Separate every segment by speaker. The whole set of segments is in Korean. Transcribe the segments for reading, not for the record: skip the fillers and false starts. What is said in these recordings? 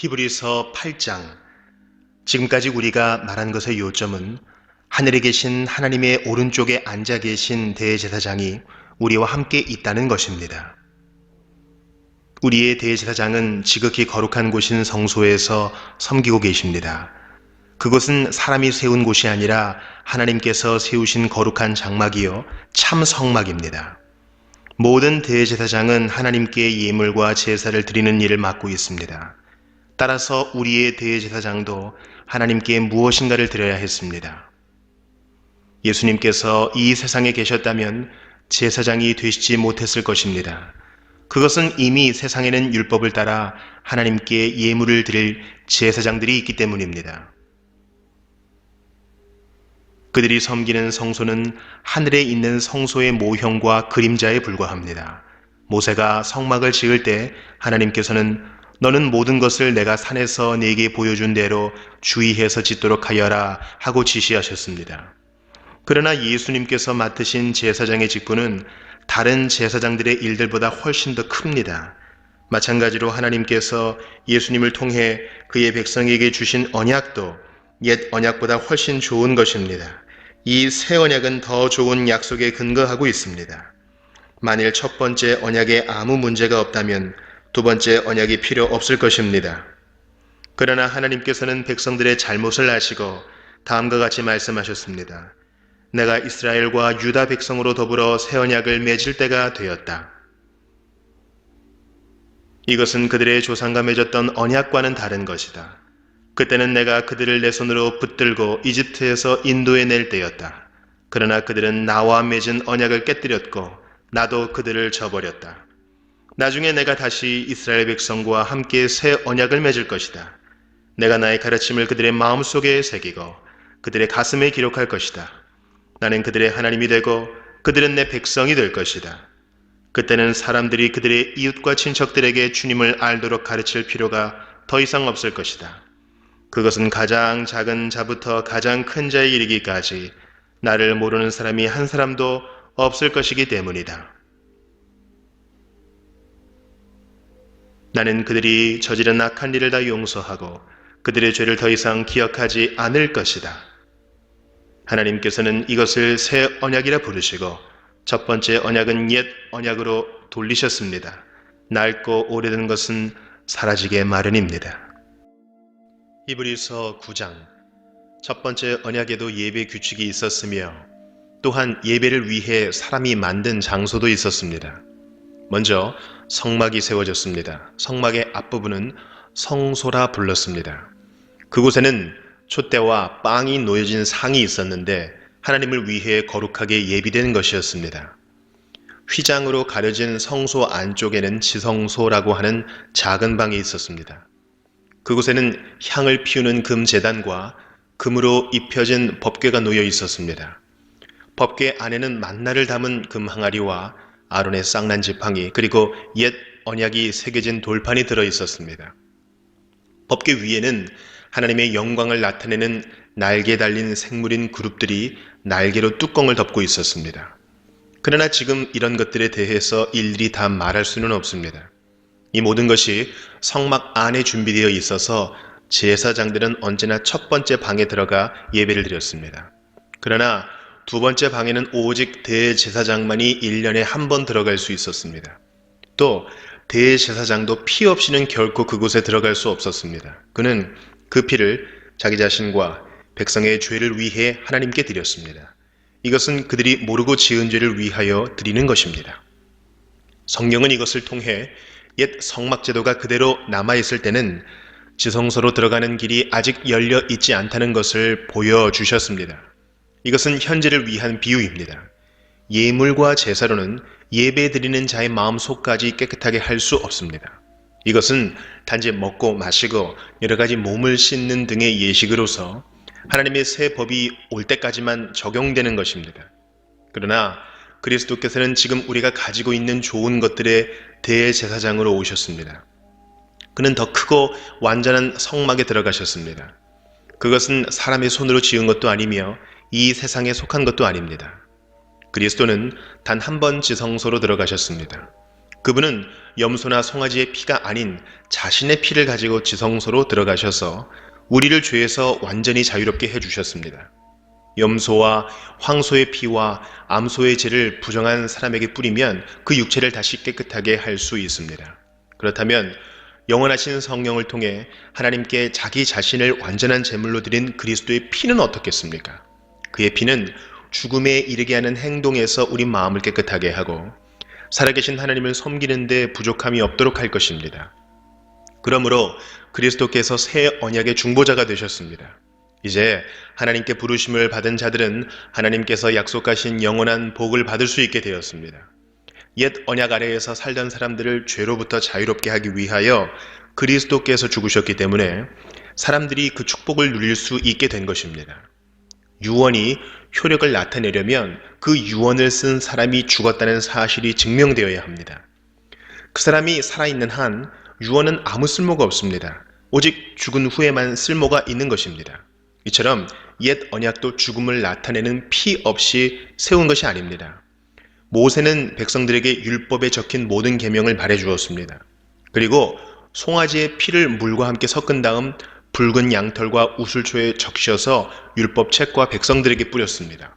Speaker 1: 히브리서 8장. 지금까지 우리가 말한 것의 요점은 하늘에 계신 하나님의 오른쪽에 앉아 계신 대제사장이 우리와 함께 있다는 것입니다. 우리의 대제사장은 지극히 거룩한 곳인 성소에서 섬기고 계십니다. 그것은 사람이 세운 곳이 아니라 하나님께서 세우신 거룩한 장막이요 참 성막입니다. 모든 대제사장은 하나님께 예물과 제사를 드리는 일을 맡고 있습니다. 따라서 우리의 대제사장도 하나님께 무엇인가를 드려야 했습니다. 예수님께서 이 세상에 계셨다면 제사장이 되시지 못했을 것입니다. 그것은 이미 세상에는 율법을 따라 하나님께 예물을 드릴 제사장들이 있기 때문입니다. 그들이 섬기는 성소는 하늘에 있는 성소의 모형과 그림자에 불과합니다. 모세가 성막을 지을 때 하나님께서는 너는 모든 것을 내가 산에서 네게 보여준 대로 주의해서 짓도록 하여라 하고 지시하셨습니다. 그러나 예수님께서 맡으신 제사장의 직분은 다른 제사장들의 일들보다 훨씬 더 큽니다. 마찬가지로 하나님께서 예수님을 통해 그의 백성에게 주신 언약도 옛 언약보다 훨씬 좋은 것입니다. 이 새 언약은 더 좋은 약속에 근거하고 있습니다. 만일 첫 번째 언약에 아무 문제가 없다면 두 번째 언약이 필요 없을 것입니다. 그러나 하나님께서는 백성들의 잘못을 아시고 다음과 같이 말씀하셨습니다. 내가 이스라엘과 유다 백성으로 더불어 새 언약을 맺을 때가 되었다. 이것은 그들의 조상과 맺었던 언약과는 다른 것이다. 그때는 내가 그들을 내 손으로 붙들고 이집트에서 인도해 낼 때였다. 그러나 그들은 나와 맺은 언약을 깨뜨렸고 나도 그들을 저버렸다. 나중에 내가 다시 이스라엘 백성과 함께 새 언약을 맺을 것이다. 내가 나의 가르침을 그들의 마음속에 새기고 그들의 가슴에 기록할 것이다. 나는 그들의 하나님이 되고 그들은 내 백성이 될 것이다. 그때는 사람들이 그들의 이웃과 친척들에게 주님을 알도록 가르칠 필요가 더 이상 없을 것이다. 그것은 가장 작은 자부터 가장 큰 자에 이르기까지 나를 모르는 사람이 한 사람도 없을 것이기 때문이다. 나는 그들이 저지른 악한 일을 다 용서하고 그들의 죄를 더 이상 기억하지 않을 것이다. 하나님께서는 이것을 새 언약이라 부르시고 첫 번째 언약은 옛 언약으로 돌리셨습니다. 낡고 오래된 것은 사라지게 마련입니다. 히브리서 9장. 첫 번째 언약에도 예배 규칙이 있었으며 또한 예배를 위해 사람이 만든 장소도 있었습니다. 먼저 성막이 세워졌습니다. 성막의 앞부분은 성소라 불렀습니다. 그곳에는 촛대와 빵이 놓여진 상이 있었는데 하나님을 위해 거룩하게 예비된 것이었습니다. 휘장으로 가려진 성소 안쪽에는 지성소라고 하는 작은 방이 있었습니다. 그곳에는 향을 피우는 금 제단과 금으로 입혀진 법궤가 놓여 있었습니다. 법궤 안에는 만나를 담은 금 항아리와 아론의 쌍난 지팡이 그리고 옛 언약이 새겨진 돌판이 들어 있었습니다. 법궤 위에는 하나님의 영광을 나타내는 날개 달린 생물인 그룹들이 날개로 뚜껑을 덮고 있었습니다. 그러나 지금 이런 것들에 대해서 일일이 다 말할 수는 없습니다. 이 모든 것이 성막 안에 준비되어 있어서 제사장들은 언제나 첫 번째 방에 들어가 예배를 드렸습니다. 그러나 두 번째 방에는 오직 대제사장만이 1년에 한 번 들어갈 수 있었습니다. 또 대제사장도 피 없이는 결코 그곳에 들어갈 수 없었습니다. 그는 그 피를 자기 자신과 백성의 죄를 위해 하나님께 드렸습니다. 이것은 그들이 모르고 지은 죄를 위하여 드리는 것입니다. 성경은 이것을 통해 옛 성막제도가 그대로 남아있을 때는 지성소로 들어가는 길이 아직 열려 있지 않다는 것을 보여주셨습니다. 이것은 현재를 위한 비유입니다. 예물과 제사로는 예배드리는 자의 마음속까지 깨끗하게 할 수 없습니다. 이것은 단지 먹고 마시고 여러 가지 몸을 씻는 등의 예식으로서 하나님의 새 법이 올 때까지만 적용되는 것입니다. 그러나 그리스도께서는 지금 우리가 가지고 있는 좋은 것들의 대제사장으로 오셨습니다. 그는 더 크고 완전한 성막에 들어가셨습니다. 그것은 사람의 손으로 지은 것도 아니며 이 세상에 속한 것도 아닙니다. 그리스도는 단 한 번 지성소로 들어가셨습니다. 그분은 염소나 송아지의 피가 아닌 자신의 피를 가지고 지성소로 들어가셔서 우리를 죄에서 완전히 자유롭게 해주셨습니다. 염소와 황소의 피와 암소의 죄를 부정한 사람에게 뿌리면 그 육체를 다시 깨끗하게 할 수 있습니다. 그렇다면 영원하신 성령을 통해 하나님께 자기 자신을 완전한 제물로 드린 그리스도의 피는 어떻겠습니까? 그의 피는 죽음에 이르게 하는 행동에서 우리 마음을 깨끗하게 하고 살아계신 하나님을 섬기는 데 부족함이 없도록 할 것입니다. 그러므로 그리스도께서 새 언약의 중보자가 되셨습니다. 이제 하나님께 부르심을 받은 자들은 하나님께서 약속하신 영원한 복을 받을 수 있게 되었습니다. 옛 언약 아래에서 살던 사람들을 죄로부터 자유롭게 하기 위하여 그리스도께서 죽으셨기 때문에 사람들이 그 축복을 누릴 수 있게 된 것입니다. 유언이 효력을 나타내려면 그 유언을 쓴 사람이 죽었다는 사실이 증명되어야 합니다. 그 사람이 살아있는 한 유언은 아무 쓸모가 없습니다. 오직 죽은 후에만 쓸모가 있는 것입니다. 이처럼 옛 언약도 죽음을 나타내는 피 없이 세운 것이 아닙니다. 모세는 백성들에게 율법에 적힌 모든 계명을 말해주었습니다. 그리고 송아지의 피를 물과 함께 섞은 다음 붉은 양털과 우슬초에 적셔서 율법책과 백성들에게 뿌렸습니다.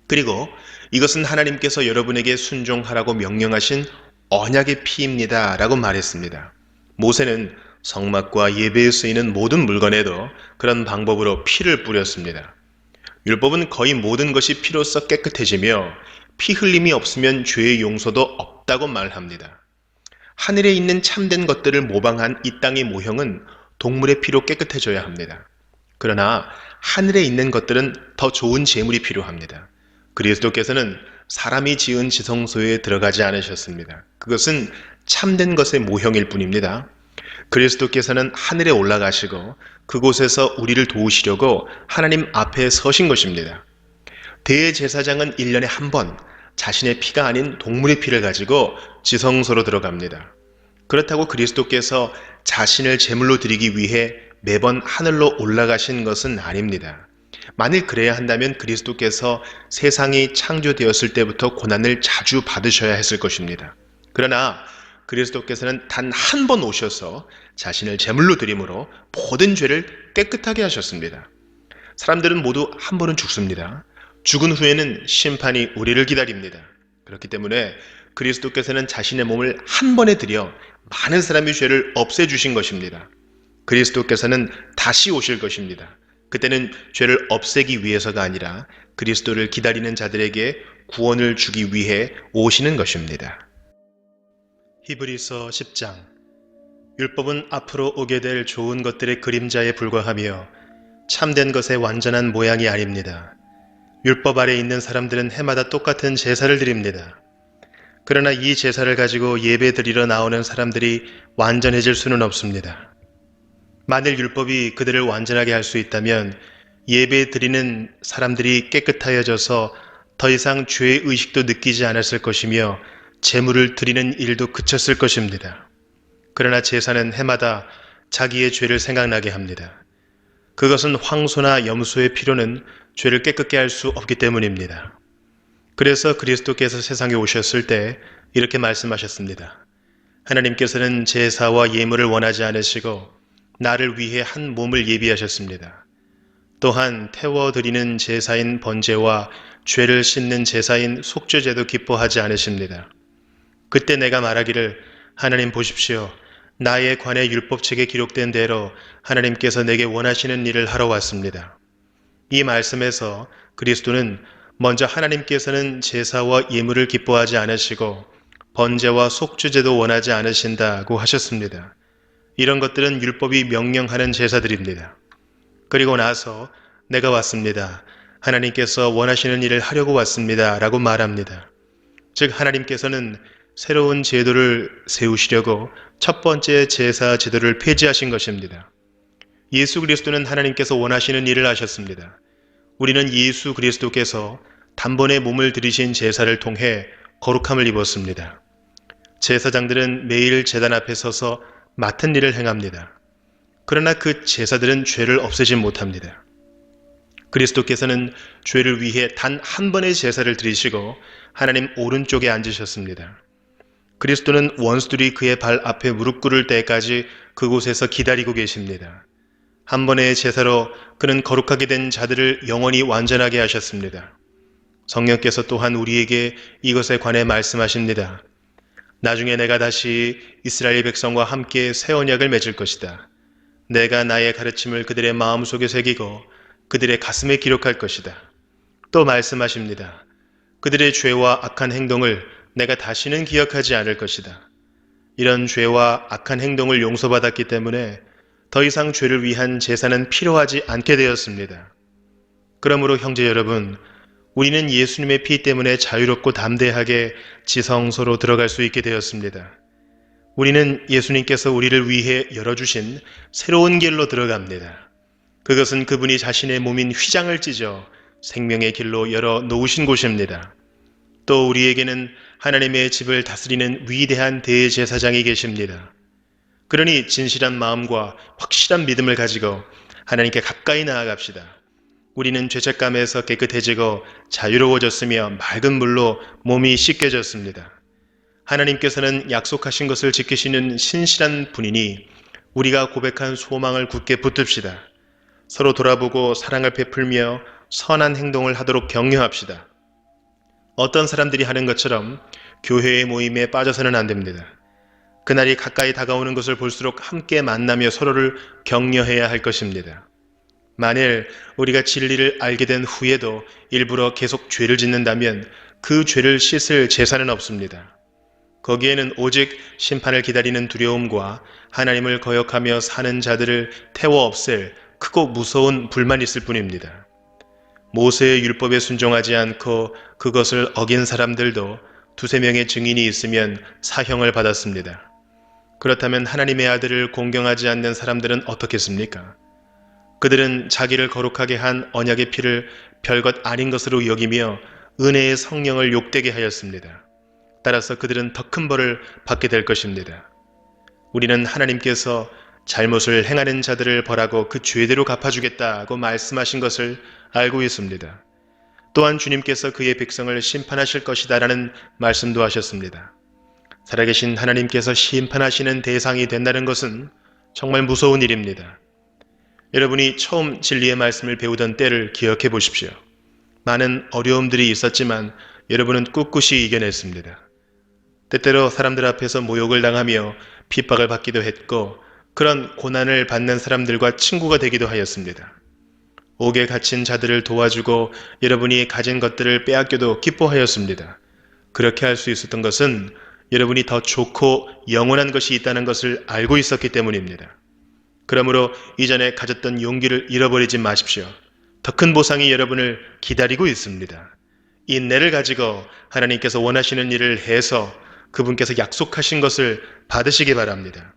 Speaker 1: 그리고 이것은 하나님께서 여러분에게 순종하라고 명령하신 언약의 피입니다 라고 말했습니다. 모세는 성막과 예배에 쓰이는 모든 물건에도 그런 방법으로 피를 뿌렸습니다. 율법은 거의 모든 것이 피로써 깨끗해지며 피 흘림이 없으면 죄의 용서도 없다고 말합니다. 하늘에 있는 참된 것들을 모방한 이 땅의 모형은 동물의 피로 깨끗해져야 합니다. 그러나 하늘에 있는 것들은 더 좋은 제물이 필요합니다. 그리스도께서는 사람이 지은 지성소에 들어가지 않으셨습니다. 그것은 참된 것의 모형일 뿐입니다. 그리스도께서는 하늘에 올라가시고 그곳에서 우리를 도우시려고 하나님 앞에 서신 것입니다. 대제사장은 1년에 한 번 자신의 피가 아닌 동물의 피를 가지고 지성소로 들어갑니다. 그렇다고 그리스도께서 자신을 제물로 드리기 위해 매번 하늘로 올라가신 것은 아닙니다. 만일 그래야 한다면 그리스도께서 세상이 창조되었을 때부터 고난을 자주 받으셔야 했을 것입니다. 그러나 그리스도께서는 단 한 번 오셔서 자신을 제물로 드림으로 모든 죄를 깨끗하게 하셨습니다. 사람들은 모두 한 번은 죽습니다. 죽은 후에는 심판이 우리를 기다립니다. 그렇기 때문에 그리스도께서는 자신의 몸을 한 번에 들여 많은 사람의 죄를 없애주신 것입니다. 그리스도께서는 다시 오실 것입니다. 그때는 죄를 없애기 위해서가 아니라 그리스도를 기다리는 자들에게 구원을 주기 위해 오시는 것입니다. 히브리서 10장. 율법은 앞으로 오게 될 좋은 것들의 그림자에 불과하며 참된 것의 완전한 모양이 아닙니다. 율법 아래 있는 사람들은 해마다 똑같은 제사를 드립니다. 그러나 이 제사를 가지고 예배 드리러 나오는 사람들이 완전해질 수는 없습니다. 만일 율법이 그들을 완전하게 할 수 있다면 예배 드리는 사람들이 깨끗하여져서 더 이상 죄의 의식도 느끼지 않았을 것이며 제물을 드리는 일도 그쳤을 것입니다. 그러나 제사는 해마다 자기의 죄를 생각나게 합니다. 그것은 황소나 염소의 피로는 죄를 깨끗게 할 수 없기 때문입니다. 그래서 그리스도께서 세상에 오셨을 때 이렇게 말씀하셨습니다. 하나님께서는 제사와 예물을 원하지 않으시고 나를 위해 한 몸을 예비하셨습니다. 또한 태워드리는 제사인 번제와 죄를 씻는 제사인 속죄제도 기뻐하지 않으십니다. 그때 내가 말하기를 하나님 보십시오. 나에 관해 율법책에 기록된 대로 하나님께서 내게 원하시는 일을 하러 왔습니다. 이 말씀에서 그리스도는 먼저 하나님께서는 제사와 예물을 기뻐하지 않으시고 번제와 속죄제도 원하지 않으신다고 하셨습니다. 이런 것들은 율법이 명령하는 제사들입니다. 그리고 나서 내가 왔습니다. 하나님께서 원하시는 일을 하려고 왔습니다. 라고 말합니다. 즉 하나님께서는 새로운 제도를 세우시려고 첫 번째 제사 제도를 폐지하신 것입니다. 예수 그리스도는 하나님께서 원하시는 일을 하셨습니다. 우리는 예수 그리스도께서 단번에 몸을 들이신 제사를 통해 거룩함을 입었습니다. 제사장들은 매일 제단 앞에 서서 맡은 일을 행합니다. 그러나 그 제사들은 죄를 없애지 못합니다. 그리스도께서는 죄를 위해 단 한 번의 제사를 드리시고 하나님 오른쪽에 앉으셨습니다. 그리스도는 원수들이 그의 발 앞에 무릎 꿇을 때까지 그곳에서 기다리고 계십니다. 한 번의 제사로 그는 거룩하게 된 자들을 영원히 완전하게 하셨습니다. 성령께서 또한 우리에게 이것에 관해 말씀하십니다. 나중에 내가 다시 이스라엘 백성과 함께 새 언약을 맺을 것이다. 내가 나의 가르침을 그들의 마음속에 새기고 그들의 가슴에 기록할 것이다. 또 말씀하십니다. 그들의 죄와 악한 행동을 내가 다시는 기억하지 않을 것이다. 이런 죄와 악한 행동을 용서받았기 때문에 더 이상 죄를 위한 제사는 필요하지 않게 되었습니다. 그러므로 형제 여러분, 우리는 예수님의 피 때문에 자유롭고 담대하게 지성소로 들어갈 수 있게 되었습니다. 우리는 예수님께서 우리를 위해 열어주신 새로운 길로 들어갑니다. 그것은 그분이 자신의 몸인 휘장을 찢어 생명의 길로 열어 놓으신 곳입니다. 또 우리에게는 하나님의 집을 다스리는 위대한 대제사장이 계십니다. 그러니 진실한 마음과 확실한 믿음을 가지고 하나님께 가까이 나아갑시다. 우리는 죄책감에서 깨끗해지고 자유로워졌으며 맑은 물로 몸이 씻겨졌습니다. 하나님께서는 약속하신 것을 지키시는 신실한 분이니 우리가 고백한 소망을 굳게 붙듭시다. 서로 돌아보고 사랑을 베풀며 선한 행동을 하도록 격려합시다. 어떤 사람들이 하는 것처럼 교회의 모임에 빠져서는 안 됩니다. 그날이 가까이 다가오는 것을 볼수록 함께 만나며 서로를 격려해야 할 것입니다. 만일 우리가 진리를 알게 된 후에도 일부러 계속 죄를 짓는다면 그 죄를 씻을 제사는 없습니다. 거기에는 오직 심판을 기다리는 두려움과 하나님을 거역하며 사는 자들을 태워 없앨 크고 무서운 불만이 있을 뿐입니다. 모세의 율법에 순종하지 않고 그것을 어긴 사람들도 두세 명의 증인이 있으면 사형을 받았습니다. 그렇다면 하나님의 아들을 공경하지 않는 사람들은 어떻겠습니까? 그들은 자기를 거룩하게 한 언약의 피를 별것 아닌 것으로 여기며 은혜의 성령을 욕되게 하였습니다. 따라서 그들은 더 큰 벌을 받게 될 것입니다. 우리는 하나님께서 잘못을 행하는 자들을 벌하고 그 죄대로 갚아주겠다고 말씀하신 것을 알고 있습니다. 또한 주님께서 그의 백성을 심판하실 것이다 라는 말씀도 하셨습니다. 살아계신 하나님께서 심판하시는 대상이 된다는 것은 정말 무서운 일입니다. 여러분이 처음 진리의 말씀을 배우던 때를 기억해 보십시오. 많은 어려움들이 있었지만 여러분은 꿋꿋이 이겨냈습니다. 때때로 사람들 앞에서 모욕을 당하며 핍박을 받기도 했고 그런 고난을 받는 사람들과 친구가 되기도 하였습니다. 옥에 갇힌 자들을 도와주고 여러분이 가진 것들을 빼앗겨도 기뻐하였습니다. 그렇게 할 수 있었던 것은 여러분이 더 좋고 영원한 것이 있다는 것을 알고 있었기 때문입니다. 그러므로 이전에 가졌던 용기를 잃어버리지 마십시오. 더 큰 보상이 여러분을 기다리고 있습니다. 인내를 가지고 하나님께서 원하시는 일을 해서 그분께서 약속하신 것을 받으시기 바랍니다.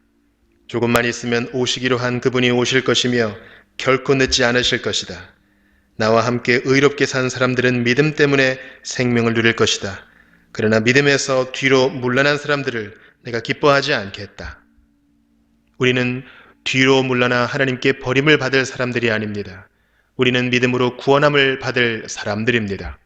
Speaker 1: 조금만 있으면 오시기로 한 그분이 오실 것이며 결코 늦지 않으실 것이다. 나와 함께 의롭게 산 사람들은 믿음 때문에 생명을 누릴 것이다. 그러나 믿음에서 뒤로 물러난 사람들을 내가 기뻐하지 않겠다. 우리는 뒤로 물러나 하나님께 버림을 받을 사람들이 아닙니다. 우리는 믿음으로 구원함을 받을 사람들입니다.